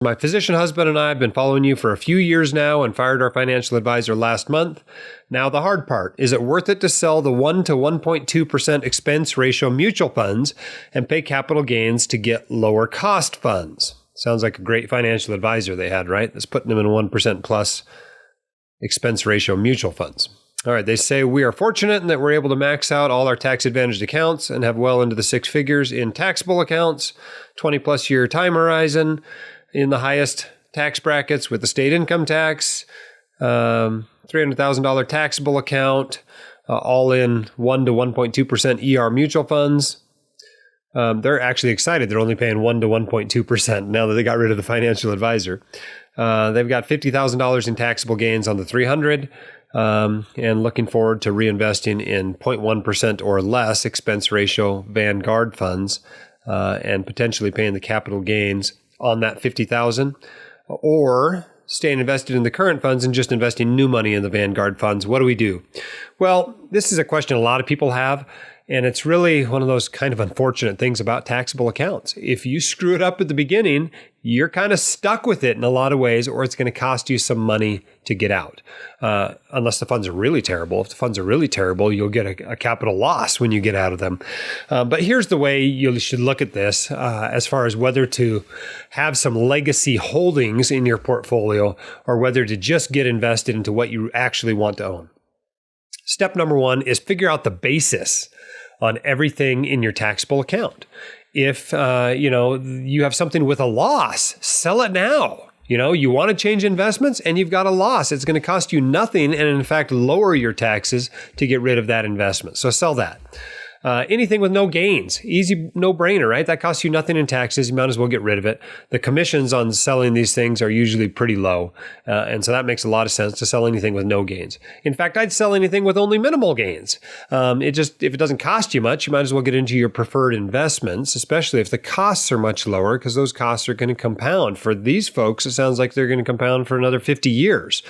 My physician husband and I have been following you for a few years now and fired our financial advisor last month. Now the hard part. Is it worth it to sell the 1 to 1.2% expense ratio mutual funds and pay capital gains to get lower cost funds? Sounds like a great financial advisor they had, right? That's putting them in 1% plus expense ratio mutual funds. All right, they say we are fortunate in that we're able to max out all our tax-advantaged accounts and have well into the six figures in taxable accounts, 20-plus year time horizon, in the highest tax brackets with the state income tax, $300,000 taxable account, all in 1 to 1.2% ER mutual funds. They're actually excited. They're only paying 1 to 1.2% now that they got rid of the financial advisor. They've got $50,000 in taxable gains on the 300, and looking forward to reinvesting in 0.1% or less expense ratio Vanguard funds, and potentially paying the capital gains on that $50,000, or staying invested in the current funds and just investing new money in the Vanguard funds. What do we do? Well, this is a question a lot of people have, and it's really one of those kind of unfortunate things about taxable accounts. If you screw it up at the beginning, you're kind of stuck with it in a lot of ways, or it's going to cost you some money to get out. Unless the funds are really terrible. If the funds are really terrible, you'll get a capital loss when you get out of them. But here's the way you should look at this as far as whether to have some legacy holdings in your portfolio or whether to just get invested into what you actually want to own. Step number one is figure out the basis on everything in your taxable account. If you have something with a loss, sell it now. You want to change investments and you've got a loss. It's going to cost you nothing and in fact lower your taxes to get rid of that investment. So sell that. Anything with no gains, easy no-brainer, right? That costs you nothing in taxes. You might as well get rid of it. The commissions on selling these things are usually pretty low. And so that makes a lot of sense to sell anything with no gains. In fact, I'd sell anything with only minimal gains. If it doesn't cost you much, you might as well get into your preferred investments, especially if the costs are much lower, because those costs are going to compound. For these folks, it sounds like they're going to compound for another 50 years.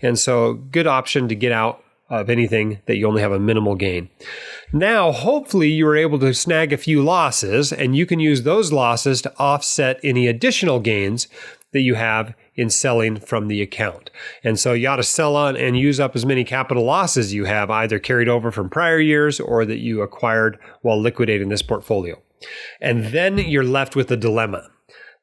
And so good option to get out of anything that you only have a minimal gain. Now, hopefully you were able to snag a few losses and you can use those losses to offset any additional gains that you have in selling from the account. And so you ought to sell on and use up as many capital losses you have either carried over from prior years or that you acquired while liquidating this portfolio. And then you're left with a dilemma.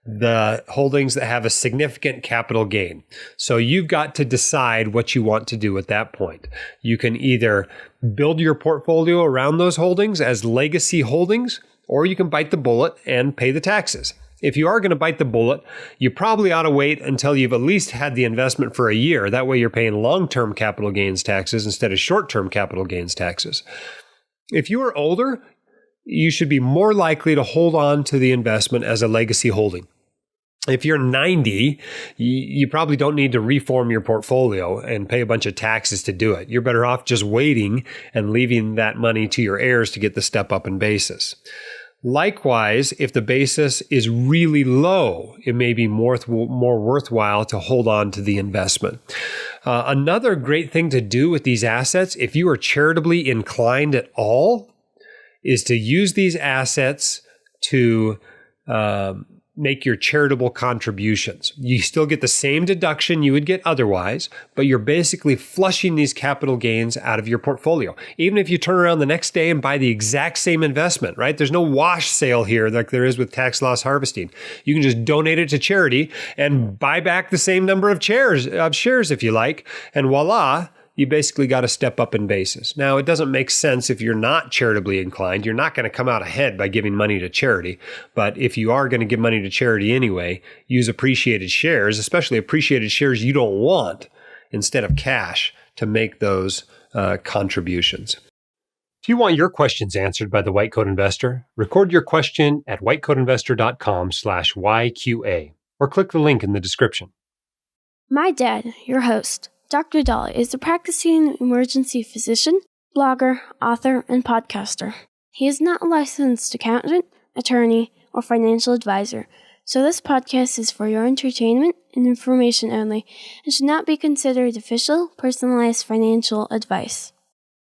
The holdings that have a significant capital gain. So you've got to decide what you want to do at that point. You can either build your portfolio around those holdings as legacy holdings, or you can bite the bullet and pay the taxes. If you are going to bite the bullet, you probably ought to wait until you've at least had the investment for a year. That way you're paying long-term capital gains taxes instead of short-term capital gains taxes. If you are older, you should be more likely to hold on to the investment as a legacy holding. If you're 90, you probably don't need to reform your portfolio and pay a bunch of taxes to do it. You're better off just waiting and leaving that money to your heirs to get the step up in basis. Likewise, if the basis is really low, it may be more worthwhile to hold on to the investment. Another great thing to do with these assets, if you are charitably inclined at all, is to use these assets to make your charitable contributions. You still get the same deduction you would get otherwise, but you're basically flushing these capital gains out of your portfolio. Even if you turn around the next day and buy the exact same investment, right? There's no wash sale here like there is with tax loss harvesting. You can just donate it to charity and buy back the same number of shares if you like, and voila, you basically got to step up in basis. Now, it doesn't make sense if you're not charitably inclined. You're not going to come out ahead by giving money to charity. But if you are going to give money to charity anyway, use appreciated shares, especially appreciated shares you don't want, instead of cash to make those contributions. If you want your questions answered by the White Coat Investor, record your question at whitecoatinvestor.com/YQA or click the link in the description. My dad, your host, Dr. Dahl, is a practicing emergency physician, blogger, author, and podcaster. He is not a licensed accountant, attorney, or financial advisor, so this podcast is for your entertainment and information only and should not be considered official, personalized financial advice.